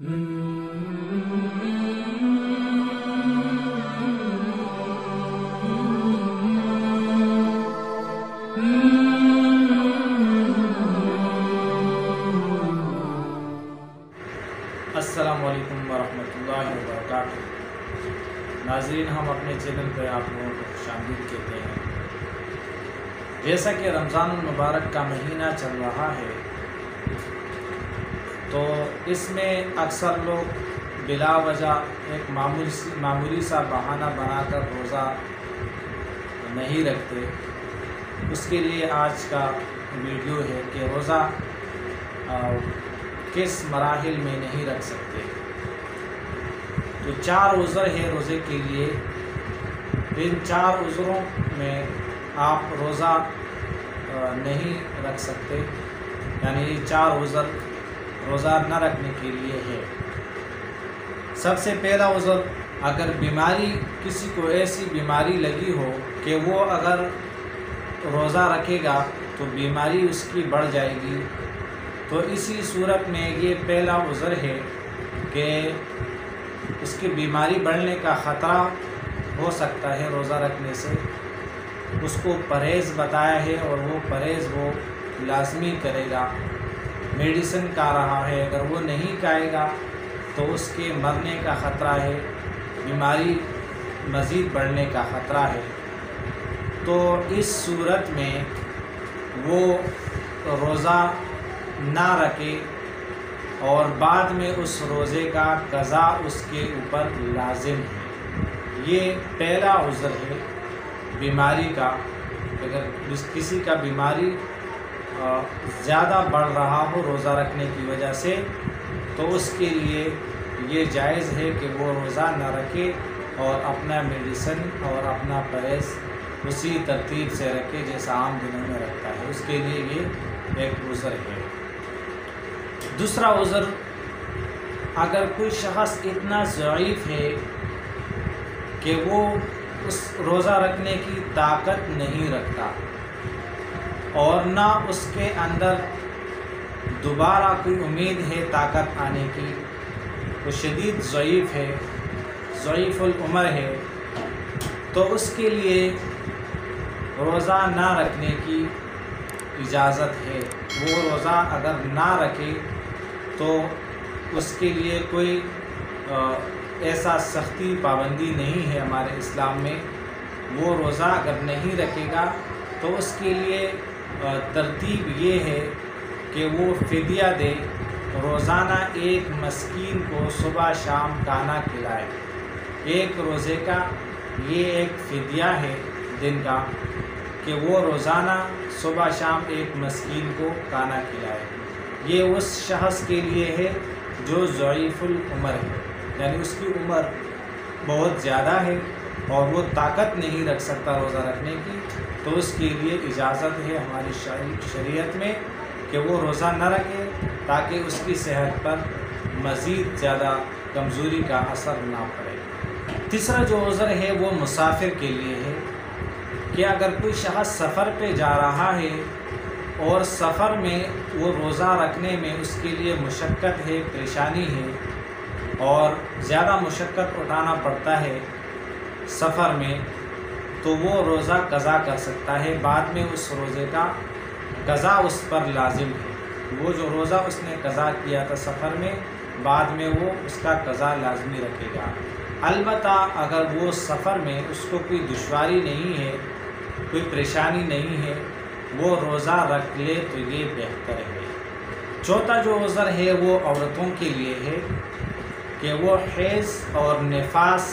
السلام علیکم ورحمۃ اللہ وبرکاتہ۔ ناظرین، ہم اپنے چینل پہ آپ لوگوں کو خوش آمدید کہتے ہیں۔ جیسا کہ رمضان المبارک کا مہینہ چل رہا ہے تو اس میں اکثر لوگ بلا وجہ ایک معمولی سا بہانہ بنا کر روزہ نہیں رکھتے۔ اس کے لیے آج کا ویڈیو ہے کہ روزہ کس مراحل میں نہیں رکھ سکتے۔ تو 4 عذر ہے روزے کے لیے۔ ان 4 عذروں میں آپ روزہ نہیں رکھ سکتے، یعنی یہ 4 عذر روزہ نہ رکھنے کے لیے ہے۔ سب سے پہلا عذر، اگر بیماری، کسی کو ایسی بیماری لگی ہو کہ وہ اگر روزہ رکھے گا تو بیماری اس کی بڑھ جائے گی، تو اسی صورت میں یہ پہلا عذر ہے کہ اس کی بیماری بڑھنے کا خطرہ ہو سکتا ہے روزہ رکھنے سے۔ اس کو پرہیز بتایا ہے اور وہ پرہیز وہ لازمی کرے گا۔ میڈیسن کھا رہا ہے، اگر وہ نہیں کھائے گا تو اس کے مرنے کا خطرہ ہے، بیماری مزید بڑھنے کا خطرہ ہے۔ تو اس صورت میں وہ روزہ نہ رکھے اور بعد میں اس روزے کا قضا اس کے اوپر لازم ہے۔ یہ پہلا عذر ہے بیماری کا۔ اگر کسی کا بیماری زیادہ بڑھ رہا ہو روزہ رکھنے کی وجہ سے تو اس کے لیے یہ جائز ہے کہ وہ روزہ نہ رکھے اور اپنا میڈیسن اور اپنا پرہیز اسی ترتیب سے رکھے جیسا عام دنوں میں رکھتا ہے۔ اس کے لیے یہ ایک عذر ہے۔ دوسرا عذر، اگر کوئی شخص اتنا ضعیف ہے کہ وہ اس روزہ رکھنے کی طاقت نہیں رکھتا اور نہ اس کے اندر دوبارہ کوئی امید ہے طاقت آنے کی، وہ شدید ضعیف ہے، ضعیف العمر ہے، تو اس کے لیے روزہ نہ رکھنے کی اجازت ہے۔ وہ روزہ اگر نہ رکھے تو اس کے لیے کوئی ایسا سختی پابندی نہیں ہے ہمارے اسلام میں۔ وہ روزہ اگر نہیں رکھے گا تو اس کے لیے ترتیب یہ ہے کہ وہ فدیہ دے، روزانہ ایک مسکین کو صبح شام کھانا کھلائے۔ ایک روزے کا یہ ایک فدیہ ہے دن کا کہ وہ روزانہ صبح شام ایک مسکین کو کھانا کھلائے۔ یہ اس شخص کے لیے ہے جو ضعیف العمر ہے، یعنی اس کی عمر بہت زیادہ ہے اور وہ طاقت نہیں رکھ سکتا روزہ رکھنے کی، تو اس کے لیے اجازت ہے ہماری شریعت میں کہ وہ روزہ نہ رکھے تاکہ اس کی صحت پر مزید زیادہ کمزوری کا اثر نہ پڑے۔ تیسرا جو عذر ہے وہ مسافر کے لیے ہے کہ اگر کوئی شخص سفر پہ جا رہا ہے اور سفر میں وہ روزہ رکھنے میں اس کے لیے مشقت ہے، پریشانی ہے اور زیادہ مشقت اٹھانا پڑتا ہے سفر میں، تو وہ روزہ قضا کر سکتا ہے۔ بعد میں اس روزے کا قضا اس پر لازم ہے۔ وہ جو روزہ اس نے قضا کیا تھا سفر میں، بعد میں وہ اس کا قضا لازمی رکھے گا۔ البتہ اگر وہ سفر میں اس کو کوئی دشواری نہیں ہے، کوئی پریشانی نہیں ہے، وہ روزہ رکھ لے تو یہ بہتر ہے۔ چوتھا جو عذر ہے وہ عورتوں کے لیے ہے کہ وہ حیض اور نفاس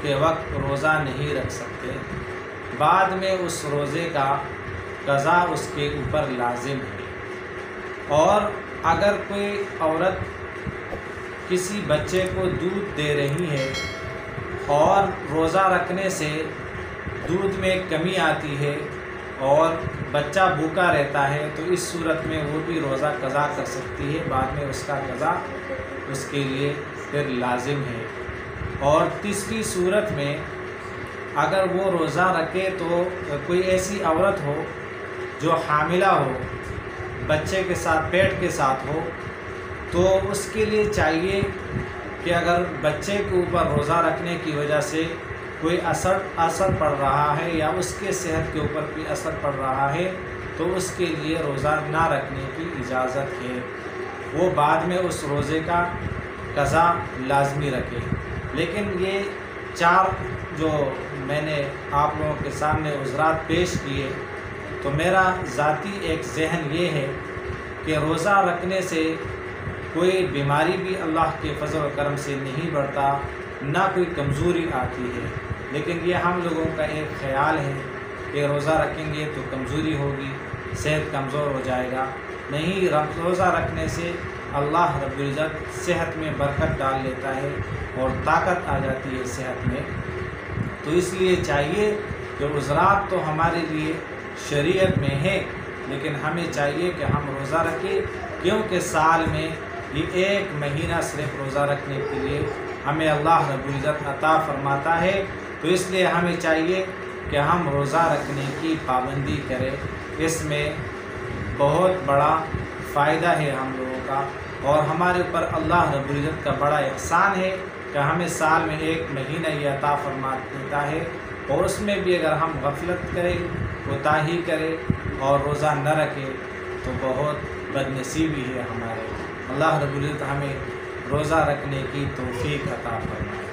کے وقت روزہ نہیں رکھ سکتے، بعد میں اس روزے کا قضا اس کے اوپر لازم ہے۔ اور اگر کوئی عورت کسی بچے کو دودھ دے رہی ہے اور روزہ رکھنے سے دودھ میں کمی آتی ہے اور بچہ بھوکا رہتا ہے تو اس صورت میں وہ بھی روزہ قضا کر سکتی ہے، بعد میں اس کا قضا اس کے لیے پھر لازم ہے۔ اور تیسری صورت میں اگر وہ روزہ رکھے تو کوئی ایسی عورت ہو جو حاملہ ہو، بچے کے ساتھ پیٹ کے ساتھ ہو، تو اس کے لیے چاہیے کہ اگر بچے کے اوپر روزہ رکھنے کی وجہ سے کوئی اثر پڑ رہا ہے یا اس کے صحت کے اوپر کوئی اثر پڑ رہا ہے تو اس کے لیے روزہ نہ رکھنے کی اجازت ہے، وہ بعد میں اس روزے کا قضا لازمی رکھے۔ لیکن یہ 4 جو میں نے آپ لوگوں کے سامنے عذرات پیش کیے، تو میرا ذاتی ایک ذہن یہ ہے کہ روزہ رکھنے سے کوئی بیماری بھی اللہ کے فضل و کرم سے نہیں بڑھتا، نہ کوئی کمزوری آتی ہے، لیکن یہ ہم لوگوں کا ایک خیال ہے کہ روزہ رکھیں گے تو کمزوری ہوگی، صحت کمزور ہو جائے گا۔ نہیں، روزہ رکھنے سے اللہ رب العزت صحت میں برکت ڈال لیتا ہے اور طاقت آ جاتی ہے صحت میں۔ تو اس لیے چاہیے کہ عذرات تو ہمارے لیے شریعت میں ہے، لیکن ہمیں چاہیے کہ ہم روزہ رکھیں، کیونکہ سال میں یہ 1 مہینہ صرف روزہ رکھنے کے لیے ہمیں اللہ رب العزت عطا فرماتا ہے۔ تو اس لیے ہمیں چاہیے کہ ہم روزہ رکھنے کی پابندی کریں، اس میں بہت بڑا فائدہ ہے ہم لوگوں کا، اور ہمارے اوپر اللہ رب العزت کا بڑا احسان ہے کہ ہمیں سال میں 1 مہینہ یہ عطا فرما دیتا ہے، اور اس میں بھی اگر ہم غفلت کریں، کوتاہی کریں اور روزہ نہ رکھیں تو بہت بد نصیبی ہے ہمارے۔ اللہ رب العزت ہمیں روزہ رکھنے کی توفیق عطا فرمائے۔